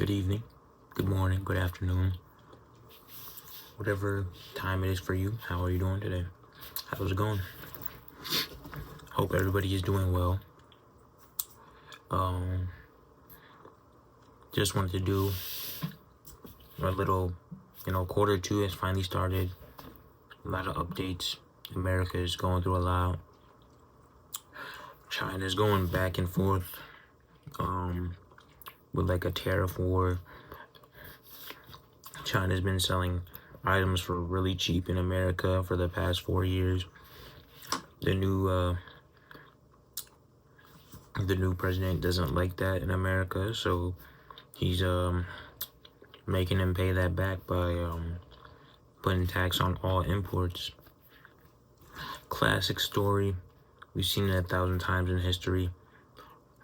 good evening, good morning, good afternoon, whatever time it is for you. How are you doing today? How's it going? Hope everybody is doing well. Just wanted to do a little, quarter two has finally started. A lot of updates. America is going through a lot. China's going back and forth with like a tariff war. China's been selling items for really cheap in America for the past 4 years. The new president doesn't like that in America, so he's making them pay that back by putting tax on all imports. Classic story. We've seen it 1,000 times in history.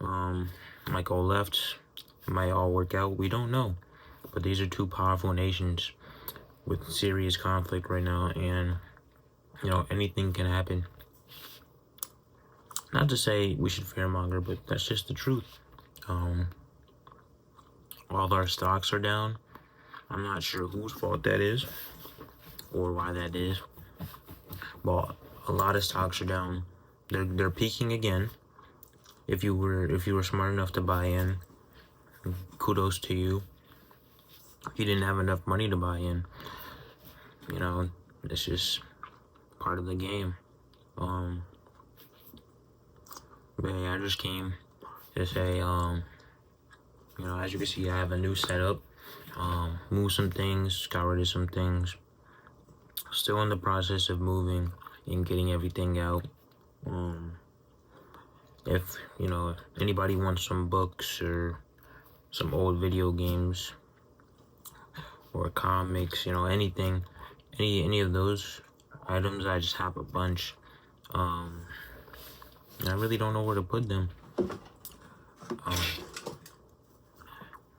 Might go left. It might all work out. We don't know. But these are two powerful nations with serious conflict right now, and anything can happen. Not to say we should fearmonger, but that's just the truth. All our stocks are down. I'm not sure whose fault that is or why that is, but a lot of stocks are down. They're peaking again. If you were smart enough to buy in, kudos to you. If you didn't have enough money to buy in, it's just part of the game. But yeah, I just came to say, as you can see, I have a new setup. Moved some things, got rid of some things. Still in the process of moving and getting everything out. If anybody wants some books or some old video games or comics, anything, any of those items, I just have a bunch. I really don't know where to put them.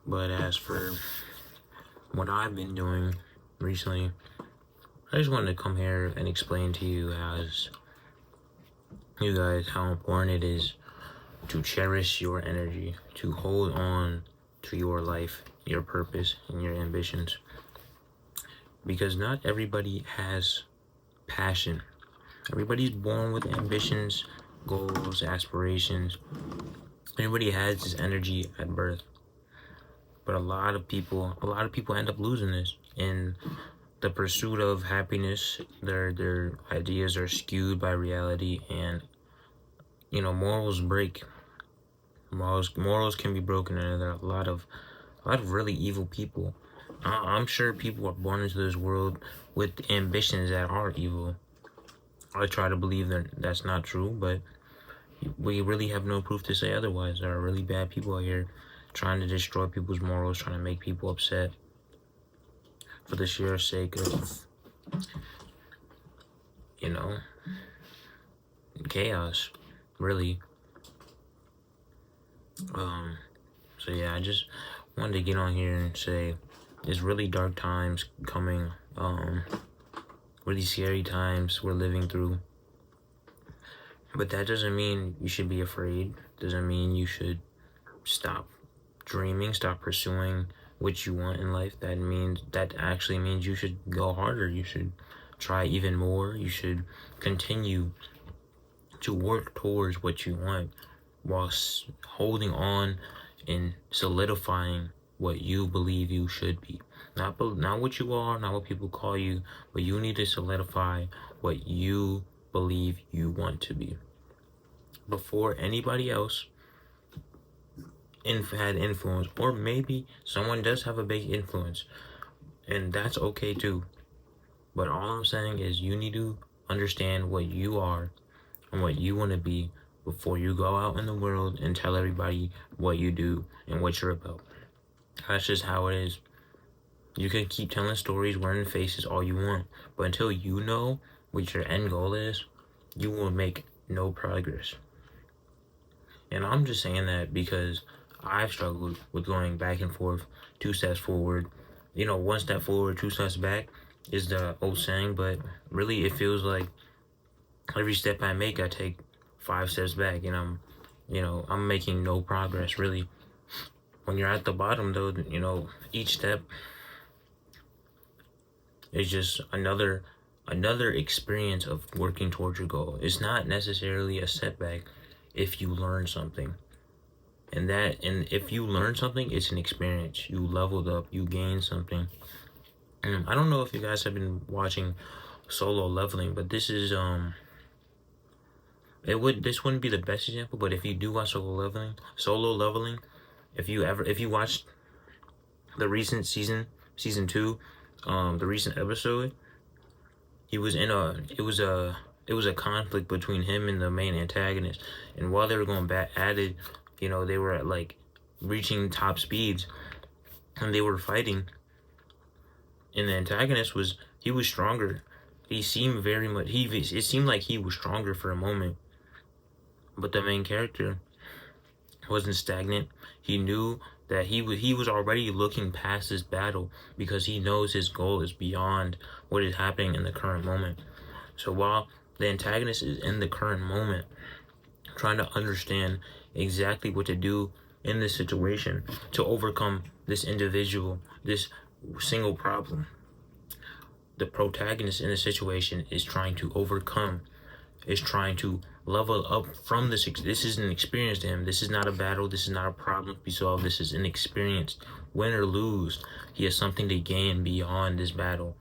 But as for what I've been doing recently, I just wanted to come here and explain to you guys how important it is to cherish your energy, to hold on to your life, your purpose, and your ambitions. Because not everybody has passion. Everybody's born with ambitions, goals, aspirations. Everybody has this energy at birth. But a lot of people end up losing this in the pursuit of happiness. Their ideas are skewed by reality, and morals break. Morals can be broken, and there are a lot of really evil people. I'm sure people are born into this world with ambitions that are evil. I try to believe that that's not true, but we really have no proof to say otherwise. There are really bad people out here trying to destroy people's morals, trying to make people upset for the sheer sake of, chaos, really. So yeah, I just wanted to get on here and say there's really dark times coming, really scary times we're living through. But that doesn't mean you should be afraid. Doesn't mean you should stop dreaming, stop pursuing what you want in life. That actually means you should go harder. You should try even more. You should continue to work towards what you want while holding on and solidifying what you believe you should be. Not what you are, not what people call you, but you need to solidify what you believe you want to be before anybody else had influence. Or maybe someone does have a big influence, and that's okay too. But all I'm saying is you need to understand what you are and what you want to be before you go out in the world and tell everybody what you do and what you're about. That's just how it is. You can keep telling stories, wearing faces all you want, but until you know what your end goal is, you will make no progress. And I'm just saying that because I've struggled with going back and forth, 2 steps forward. 1 step forward, 2 steps back is the old saying, but really it feels like every step I make, I take 5 steps back, and I'm making no progress, really. when you're at the bottom, though, you know, each step is just another experience of working towards your goal. It's not necessarily a setback if you learn something. And if you learn something, it's an experience. You leveled up, you gained something. And I don't know if you guys have been watching Solo Leveling, but this is this wouldn't be the best example, but if you do watch Solo Leveling, if you watched the recent season 2, the recent episode, it was a conflict between him and the main antagonist, and while they were going back at it, you know, they were at like reaching top speeds, and they were fighting, and the antagonist was stronger. He seemed it seemed like he was stronger for a moment, but the main character wasn't stagnant. He knew that he was already looking past this battle because he knows his goal is beyond what is happening in the current moment. So while the antagonist is in the current moment, trying to understand exactly what to do in this situation to overcome this single problem, the protagonist in the situation is trying to overcome, is trying to level up from this. This is an experience to him. This is not a battle. This is not a problem to be solved. This is an experience. Win or lose, he has something to gain beyond this battle.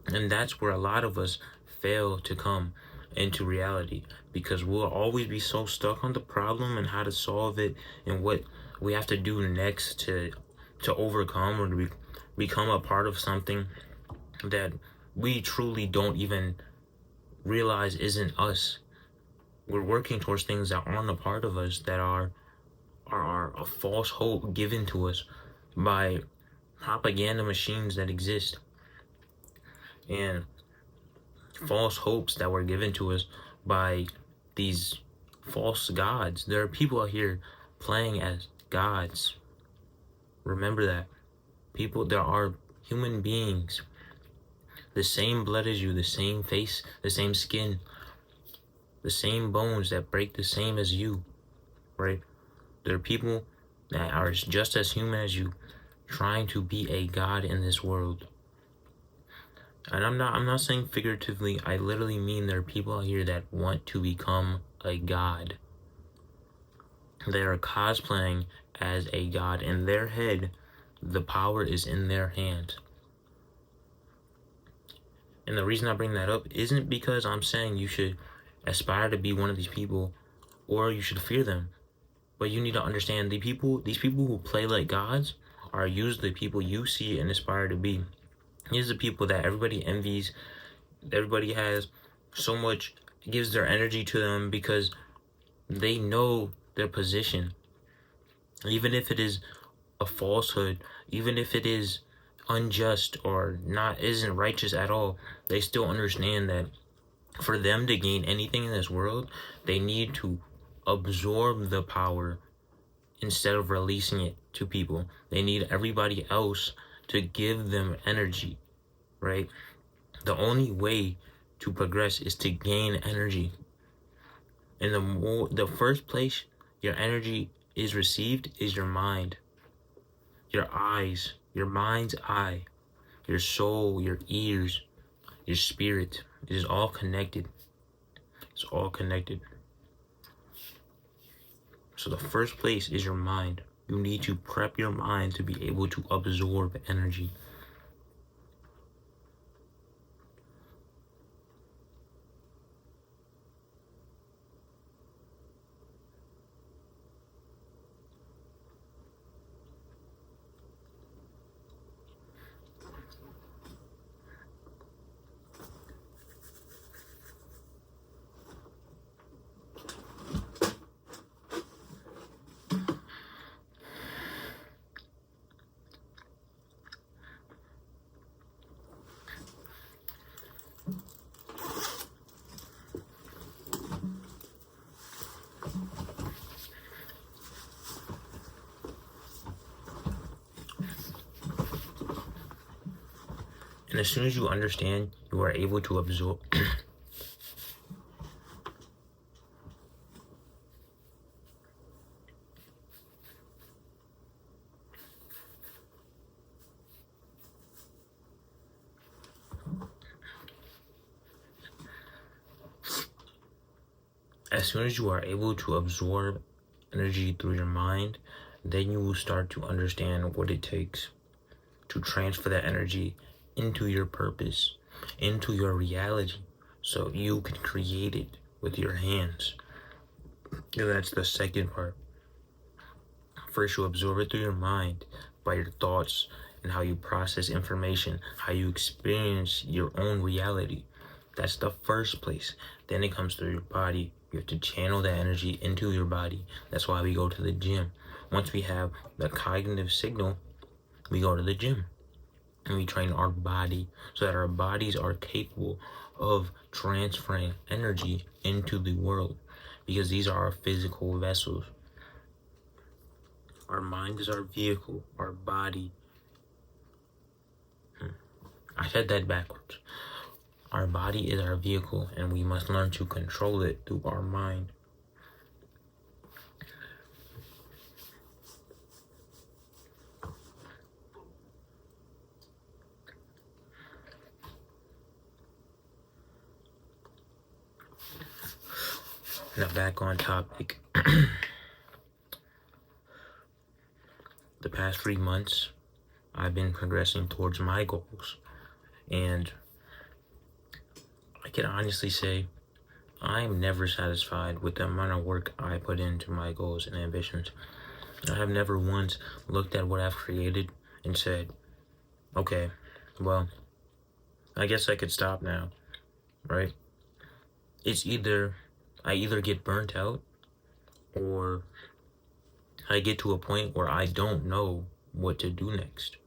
And that's where a lot of us fail to come into reality, because we'll always be so stuck on the problem and how to solve it and what we have to do next to overcome or to become a part of something that we truly don't even realize isn't us. We're working towards things that aren't a part of us, that are a false hope given to us by propaganda machines that exist, and false hopes that were given to us by these false gods. There are people out here playing as gods. Remember that. There are human beings, the same blood as you, the same face, the same skin, the same bones that break the same as you, right? There are people that are just as human as you, trying to be a god in this world. And I'm not saying figuratively. I literally mean there are people out here that want to become a god. They are cosplaying as a god. In their head, the power is in their hands. And the reason I bring that up isn't because I'm saying you should aspire to be one of these people or you should fear them. But you need to understand these people who play like gods are usually the people you see and aspire to be. These are the people that everybody envies. Everybody has so much, gives their energy to them because they know their position. Even if it is a falsehood, even if it is unjust or isn't righteous at all, they still understand that for them to gain anything in this world, they need to absorb the power instead of releasing it to people. They need everybody else to give them energy, right? The only way to progress is to gain energy. And the first place your energy is received is your mind, your eyes, your mind's eye, your soul, your ears, your spirit. It is all connected. It's all connected. So the first place is your mind. You need to prep your mind to be able to absorb energy. And as soon as you understand, you are able to absorb. as soon as you are able to absorb energy through your mind, then you will start to understand what it takes to transfer that energy into your purpose, into your reality, so you can create it with your hands. And that's the second part. First, you absorb it through your mind by your thoughts and how you process information, how you experience your own reality. That's the first place. Then it comes through your body. You have to channel that energy into your body. That's why we go to the gym. Once we have the cognitive signal, we go to the gym and we train our body so that our bodies are capable of transferring energy into the world, because these are our physical vessels. Our mind is our vehicle, our body. I said that backwards. Our body is our vehicle, and we must learn to control it through our mind. Now back on topic. The past 3 months, I've been progressing towards my goals, and I can honestly say I'm never satisfied with the amount of work I put into my goals and ambitions. I have never once looked at what I've created and said, okay, well, I guess I could stop now, right? I either get burnt out, or I get to a point where I don't know what to do next.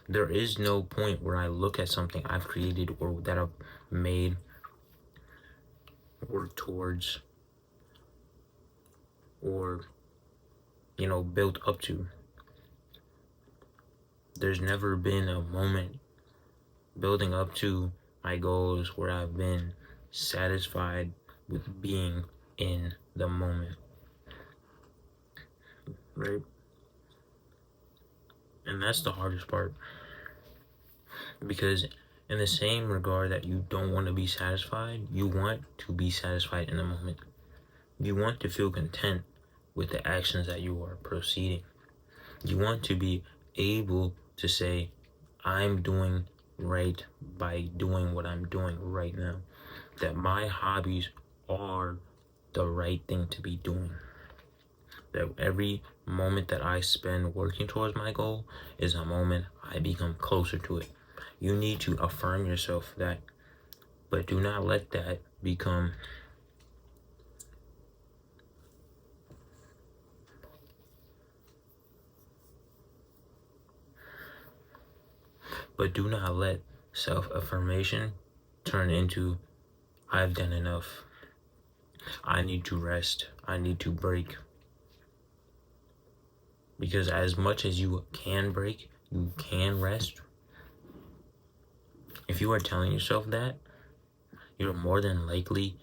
There is no point where I look at something I've created or that I've made, worked towards, or, built up to. There's never been a moment building up to my goals where I've been satisfied with being in the moment, right? And that's the hardest part, because in the same regard that you don't want to be satisfied, you want to be satisfied in the moment. You want to feel content with the actions that you are proceeding. You want to be able to say, I'm doing right by doing what I'm doing right now. That my hobbies are the right thing to be doing. That every moment that I spend working towards my goal is a moment I become closer to it. You need to affirm yourself that, but do not let that become but do not let self-affirmation turn into, I've done enough. I need to rest. I need to break. Because as much as you can break, you can rest. If you are telling yourself that, you're more than likely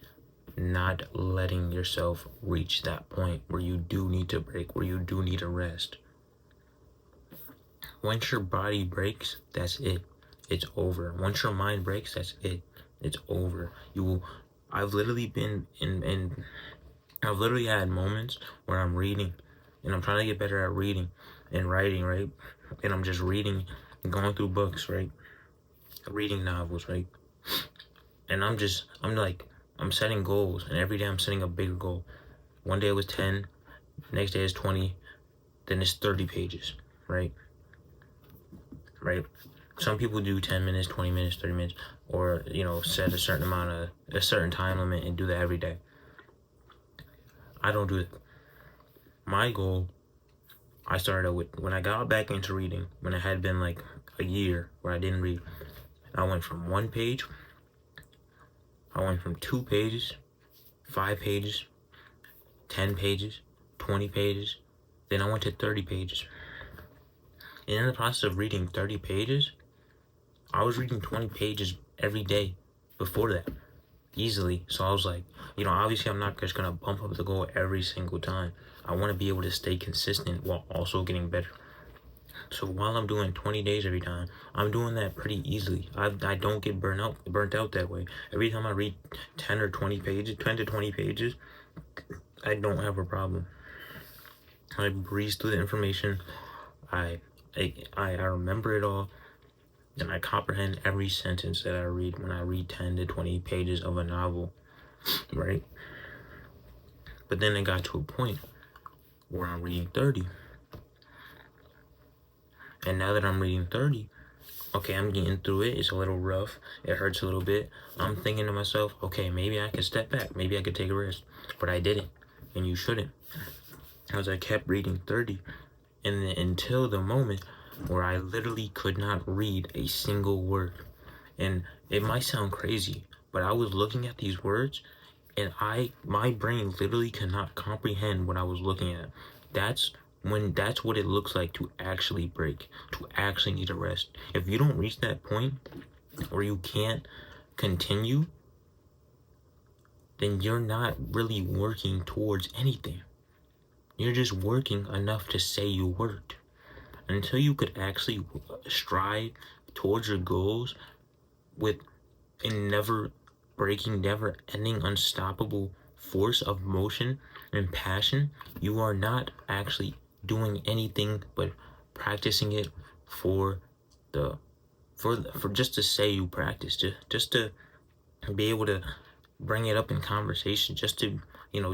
not letting yourself reach that point where you do need to break, where you do need to rest. Once your body breaks, that's it. It's over. Once your mind breaks, that's it. It's over. I've literally had moments where I'm reading and I'm trying to get better at reading and writing, right? And I'm just reading and going through books, right? Reading novels, right? And I'm setting goals, and every day I'm setting a bigger goal. One day it was 10, next day it's 20, then it's 30 pages, right? Right? Some people do 10 minutes, 20 minutes, 30 minutes, or, set a certain time limit and do that every day. I don't do it. My goal, I started with, when I got back into reading, when it had been like a year where I didn't read, I went from 1 page, I went from 2 pages, 5 pages, 10 pages, 20 pages, then I went to 30 pages. And in the process of reading 30 pages, I was reading 20 pages every day before that, easily. So I was like, obviously I'm not just gonna bump up the goal every single time. I want to be able to stay consistent while also getting better. So while I'm doing 20 days every time, I'm doing that pretty easily. I don't get burnt out that way. Every time I read 10 or 20 pages, 10 to 20 pages, I don't have a problem. I breeze through the information. I remember it all, and I comprehend every sentence that I read when I read 10 to 20 pages of a novel, right? But then it got to a point where I'm reading 30. And now that I'm reading 30, okay, I'm getting through it. It's a little rough. It hurts a little bit. I'm thinking to myself, okay, maybe I could step back. Maybe I could take a rest. But I didn't. And you shouldn't. As I kept reading 30, and until the moment where I literally could not read a single word. And it might sound crazy, but I was looking at these words, and my brain literally could not comprehend what I was looking at. That's what it looks like to actually break, to actually need a rest. If you don't reach that point where you can't continue, then you're not really working towards anything. You're just working enough to say you worked. Until you could actually strive towards your goals with a never breaking, never ending, unstoppable force of motion and passion, you are not actually doing anything but practicing it for just to say you practiced, just to be able to bring it up in conversation, just to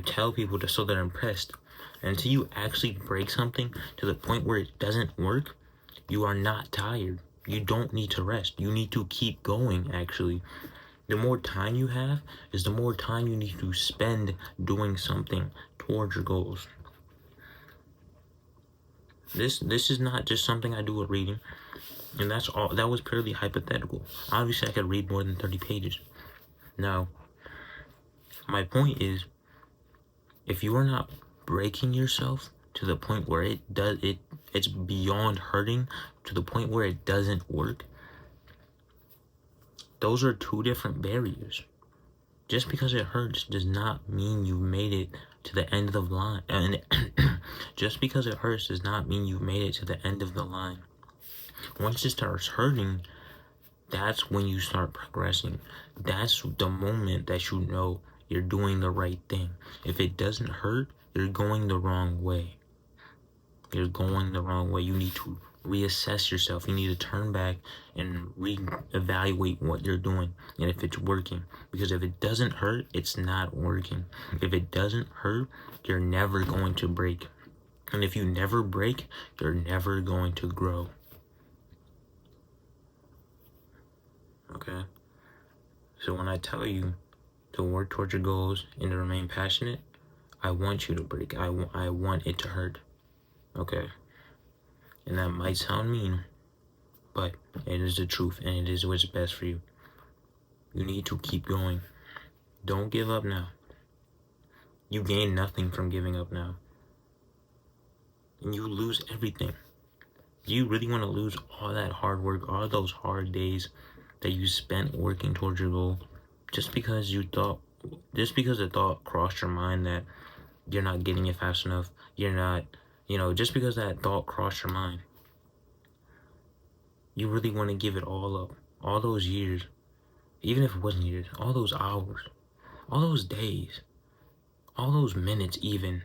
tell people so they're impressed. And until you actually break something to the point where it doesn't work, you are not tired. You don't need to rest. You need to keep going, actually. The more time you have is the more time you need to spend doing something towards your goals. This is not just something I do with reading, and that's all. That was purely hypothetical. Obviously, I could read more than 30 pages. Now, my point is, if you are not breaking yourself to the point where it's beyond hurting, to the point where it doesn't work, those are two different barriers. Just because it hurts does not mean you've made it to the end of the line. And just because it hurts does not mean you've made it to the end of the line. Once it starts hurting, that's when you start progressing. That's the moment that you know you're doing the right thing. If it doesn't hurt, you're going the wrong way. You're going the wrong way. You need to reassess yourself. You need to turn back and reevaluate what you're doing and if it's working. Because if it doesn't hurt, it's not working. If it doesn't hurt, you're never going to break. And if you never break, you're never going to grow. Okay? So when I tell you to work towards your goals and to remain passionate, I want you to break. I want it to hurt. Okay? And that might sound mean, but it is the truth, and it is what's best for you. You need to keep going. Don't give up now. You gain nothing from giving up now. And you lose everything. Do you really want to lose all that hard work, all those hard days that you spent working towards your goal, just because the thought crossed your mind that you're not getting it fast enough, you're not, just because that thought crossed your mind? You really want to give it all up, all those years, even if it wasn't years, all those hours, all those days, all those minutes even.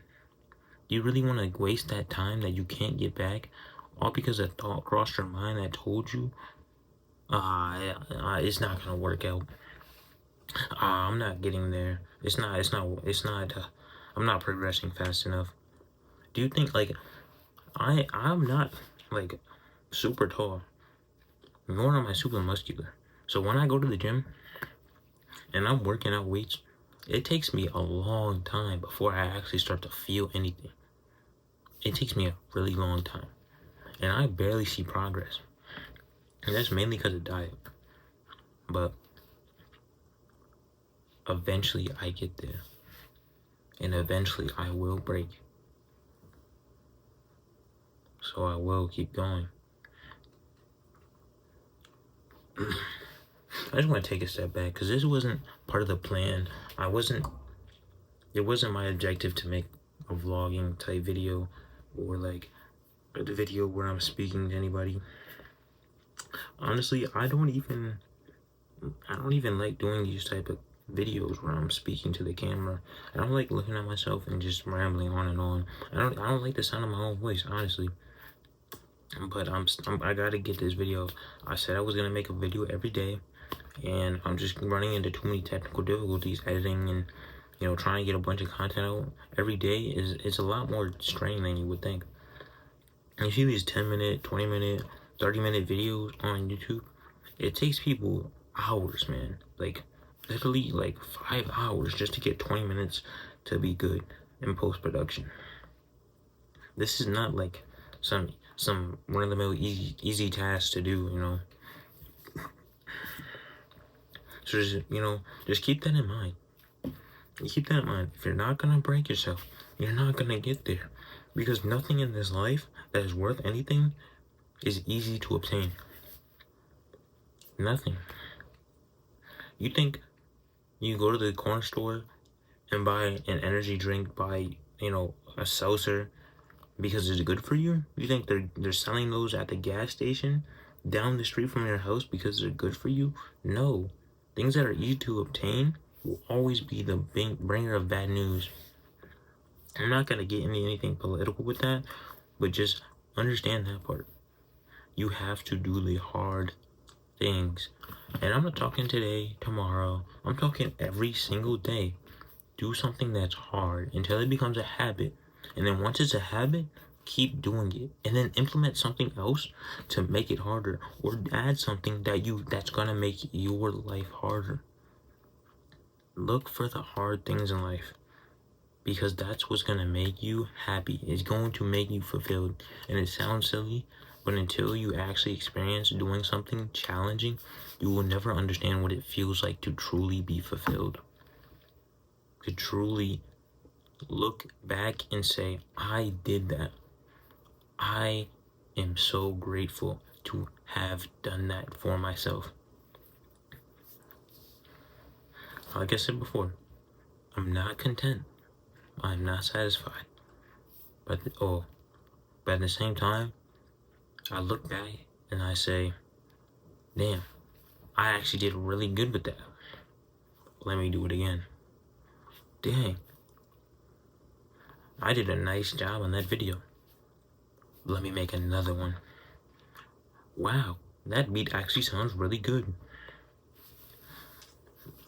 Do you really want to waste that time that you can't get back, all because a thought crossed your mind that told you, it's not going to work out. I'm not getting there. I'm not progressing fast enough. Do you think, I'm not, super tall, nor am I super muscular. So when I go to the gym and I'm working out weights, it takes me a long time before I actually start to feel anything. It takes me a really long time. And I barely see progress. And that's mainly because of diet. But eventually I get there. And eventually I will break. So I will keep going. I just want to take a step back because this wasn't part of the plan. It wasn't my objective to make a vlogging type video or the video where I'm speaking to anybody. Honestly, I don't even like doing these type of videos where I'm speaking to the camera. I don't like looking at myself and just rambling on and on. I don't like the sound of my own voice, honestly. But I gotta get this video. I said I was gonna make a video every day, and I'm just running into too many technical difficulties editing and, you know, trying to get a bunch of content out every day is a lot more strain than you would think. And you see these 10-minute, 20-minute, 30-minute videos on YouTube, it takes people hours, man. Like, literally, like 5 hours just to get 20 minutes to be good in post-production. This is not like some run-of-the-mill easy task to do, you know. So just, you know, just keep that in mind. Keep that in mind. If you're not gonna break yourself, you're not gonna get there. Because nothing in this life that is worth anything is easy to obtain. Nothing. You think you go to the corner store and buy an energy drink, buy, you know, a seltzer because it's good for you? You think they're selling those at the gas station down the street from your house because they're good for you? No. Things that are easy to obtain will always be the bringer of bad news. I'm not going to get into anything political with that, but just understand that part. You have to do the hard things. And I'm not talking today, tomorrow. I'm talking every single day. Do something that's hard until it becomes a habit. And then once it's a habit, keep doing it. And then implement something else to make it harder. Or add something that's gonna make your life harder. Look for the hard things in life. Because that's what's gonna make you happy. It's going to make you fulfilled. And it sounds silly, but until you actually experience doing something challenging, you will never understand what it feels like to truly be fulfilled. To truly look back and say, I did that. I am so grateful to have done that for myself. Like I said before, I'm not content. I'm not satisfied. But at the same time, I look back and I say, damn, I actually did really good with that. Let me do it again. Dang, I did a nice job on that video. Let me make another one. Wow, that beat actually sounds really good.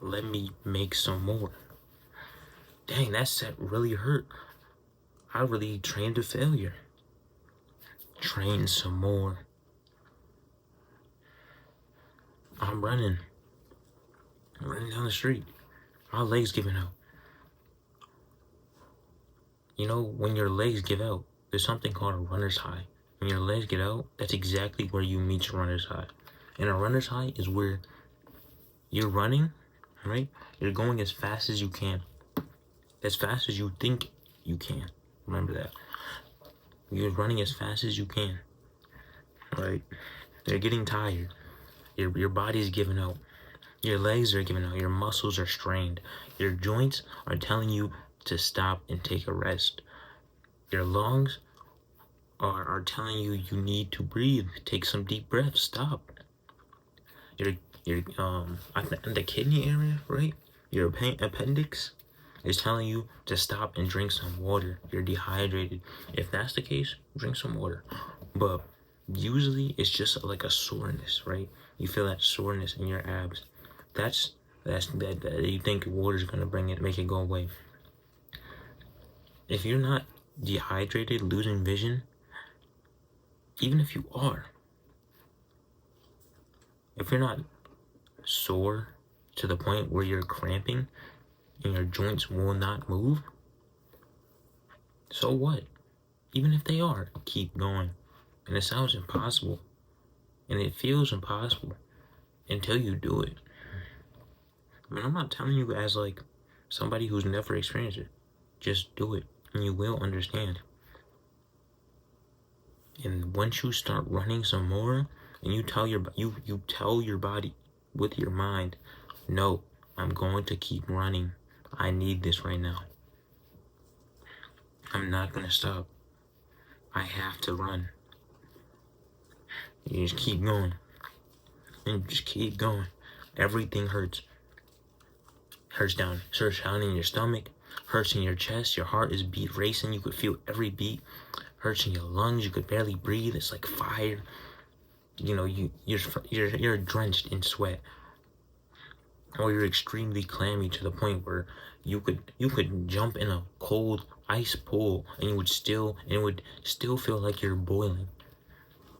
Let me make some more. Dang, that set really hurt. I really trained to failure. Train some more. I'm running down the street. My legs giving out. You know, when your legs give out, there's something called a runner's high. When your legs get out, that's exactly where you meet your runner's high. And a runner's high is where you're running, right? You're going as fast as you can. As fast as you think you can. Remember that. You're running as fast as you can. Right? You're getting tired. Your body's giving out. Your legs are giving out. Your muscles are strained. Your joints are telling you to stop and take a rest. Your lungs are telling you need to breathe. Take some deep breaths. Stop. Your the kidney area, right? Your appendix is telling you to stop and drink some water. You're dehydrated. If that's the case, drink some water. But usually it's just like a soreness, right? You feel that soreness in your abs. That you think water's gonna make it go away. If you're not dehydrated, losing vision, even if you are, if you're not sore to the point where you're cramping and your joints will not move, so what? Even if they are, keep going. And it sounds impossible. And it feels impossible until you do it. I mean, I'm not telling you as like somebody who's never experienced it. Just do it and you will understand. And once you start running some more and you tell your body with your mind, no, I'm going to keep running. I need this right now. I'm not going to stop. I have to run. You just keep going. And just keep going. Everything hurts. Hurts down in your stomach. Hurts in your chest. Your heart is racing. You could feel every beat. Hurts in your lungs. You could barely breathe. It's like fire. You know, you're drenched in sweat. Or you're extremely clammy to the point where you could jump in a cold ice pool and it would still feel like you're boiling,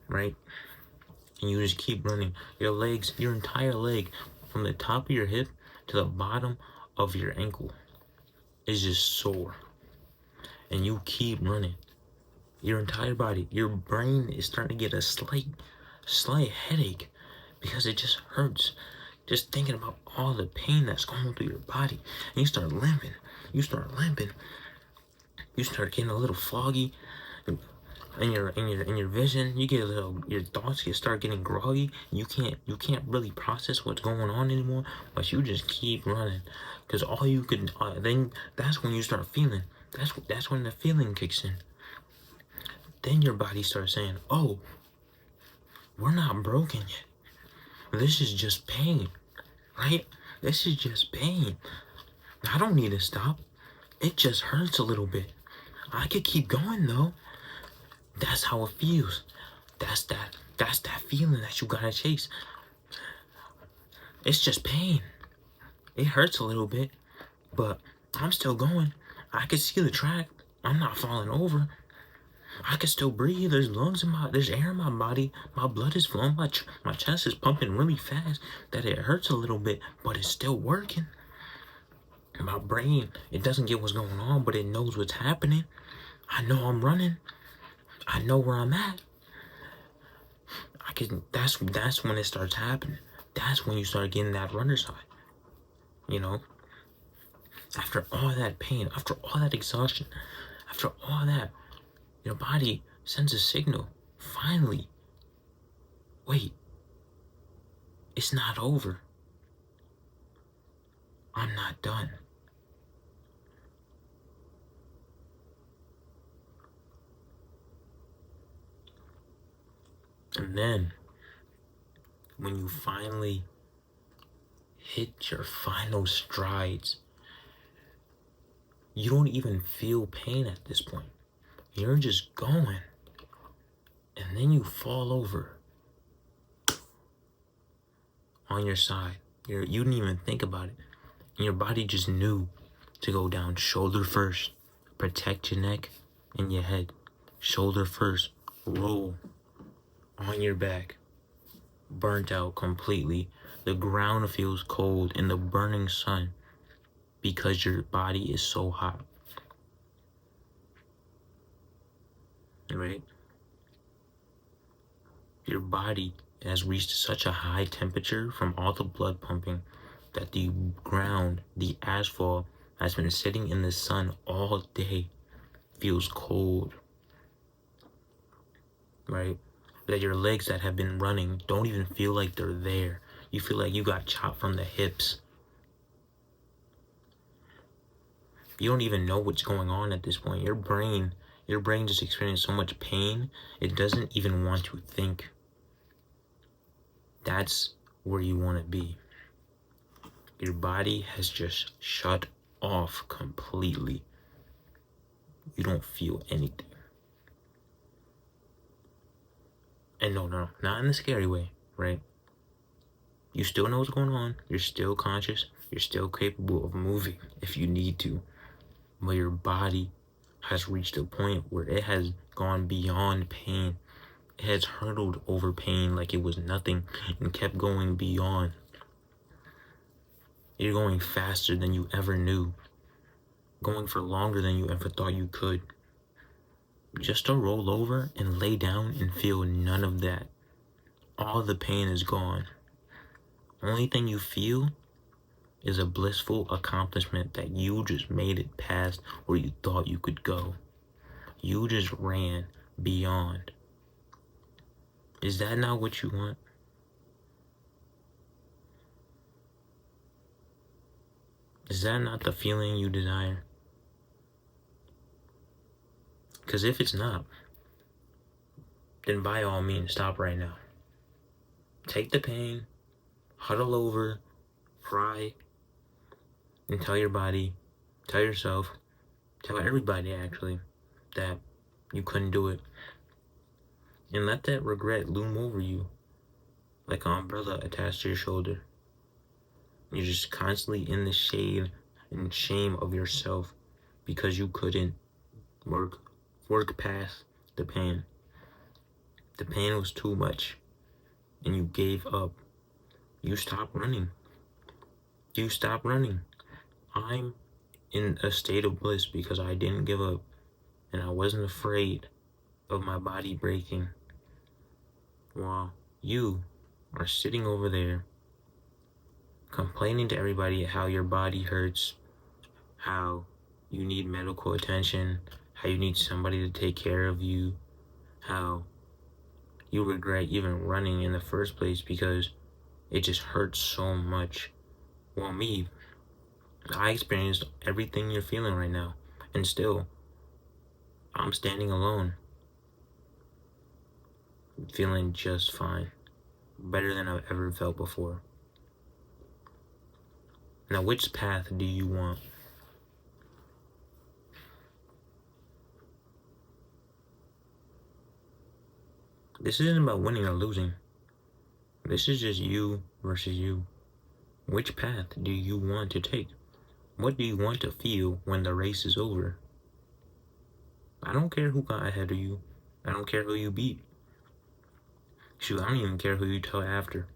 right? And you just keep running. Your legs, your entire leg, from the top of your hip to the bottom of your ankle is just sore. And you keep running. Your entire body, your brain is starting to get a slight headache because it just hurts. Just thinking about all the pain that's going through your body. And you start limping. You start getting a little foggy in your vision. You get a little, your thoughts start getting groggy. You can't really process what's going on anymore, but you just keep running. Because all you could, then that's when you start feeling. That's when the feeling kicks in. Then your body starts saying, oh, we're not broken yet. This is just pain, right? This is just pain. I don't need to stop. It just hurts a little bit. I could keep going though. That's how it feels. That's that feeling that you gotta chase. It's just pain. It hurts a little bit, but I'm still going. I can see the track. I'm not falling over. I can still breathe. There's there's air in my body. My blood is flowing. My chest is pumping really fast. That it hurts a little bit, but it's still working. My brain, it doesn't get what's going on, but it knows what's happening. I know I'm running. I know where I'm at. That's when it starts happening. That's when you start getting that runner's high. You know? After all that pain, after all that exhaustion, after all that, your body sends a signal. Finally. Wait. It's not over. I'm not done. And then, when you finally hit your final strides, you don't even feel pain at this point. You're just going. And then you fall over on your side. You didn't even think about it. And your body just knew to go down shoulder first. Protect your neck and your head. Shoulder first. Roll on your back. Burnt out completely. The ground feels cold in the burning sun because your body is so hot. Right? Your body has reached such a high temperature from all the blood pumping that the ground, the asphalt, has been sitting in the sun all day, feels cold. Right? That your legs that have been running don't even feel like they're there. You feel like you got chopped from the hips. You don't even know what's going on at this point. Your brain just experienced so much pain, it doesn't even want to think. That's where you want to be. Your body has just shut off completely. You don't feel anything. And no, not in the scary way, right? You still know what's going on. You're still conscious. You're still capable of moving if you need to. But your body has reached a point where it has gone beyond pain. It has hurtled over pain like it was nothing and kept going beyond. You're going faster than you ever knew. Going for longer than you ever thought you could. Just to roll over and lay down and feel none of that. All the pain is gone. Only thing you feel is a blissful accomplishment that you just made it past where you thought you could go. You just ran beyond. Is that not what you want? Is that not the feeling you desire? Because if it's not, then by all means, stop right now. Take the pain, huddle over, cry, and tell your body, tell yourself, tell everybody actually, that you couldn't do it. And let that regret loom over you like an umbrella attached to your shoulder. You're just constantly in the shade and shame of yourself because you couldn't work past the pain. The pain was too much, and you gave up. You stopped running. You stopped running. I'm in a state of bliss because I didn't give up, and I wasn't afraid of my body breaking. While you are sitting over there complaining to everybody how your body hurts, how you need medical attention, how you need somebody to take care of you, how you regret even running in the first place because it just hurts so much. Well, me, I experienced everything you're feeling right now, and still, I'm standing alone, feeling just fine, better than I've ever felt before. Now, which path do you want? This isn't about winning or losing. This is just you versus you. Which path do you want to take? What do you want to feel when the race is over? I don't care who got ahead of you. I don't care who you beat. Shoot, I don't even care who you tell after.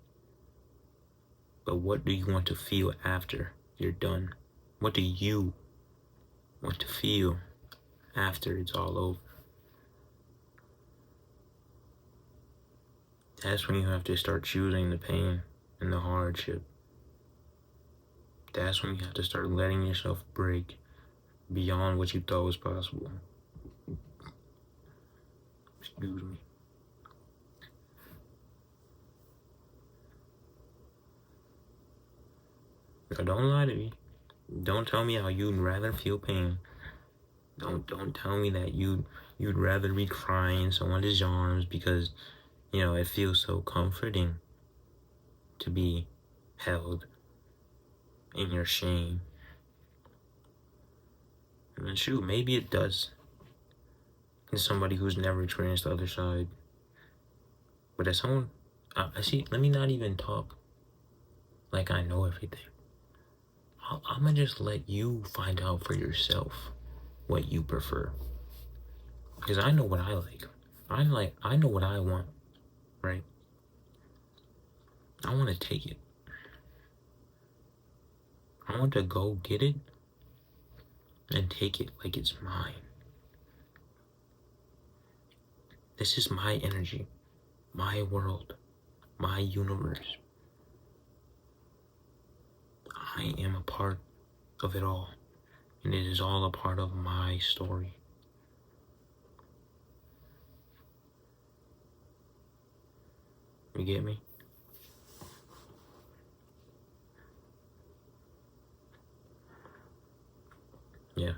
But what do you want to feel after you're done? What do you want to feel after it's all over? That's when you have to start choosing the pain and the hardship. That's when you have to start letting yourself break beyond what you thought was possible. Excuse me. Now, don't lie to me. Don't tell me how you'd rather feel pain. Don't tell me that you'd rather be crying in someone's arms because, you know, it feels so comforting to be held in your shame. And shoot, maybe it does. As somebody who's never experienced the other side. But as someone, let me not even talk like I know everything. I'm gonna just let you find out for yourself what you prefer. Because I know what I like. I know what I want, right? I want to take it. I want to go get it and take it like it's mine. This is my energy, my world, my universe. I am a part of it all, and it is all a part of my story. You get me? Yeah.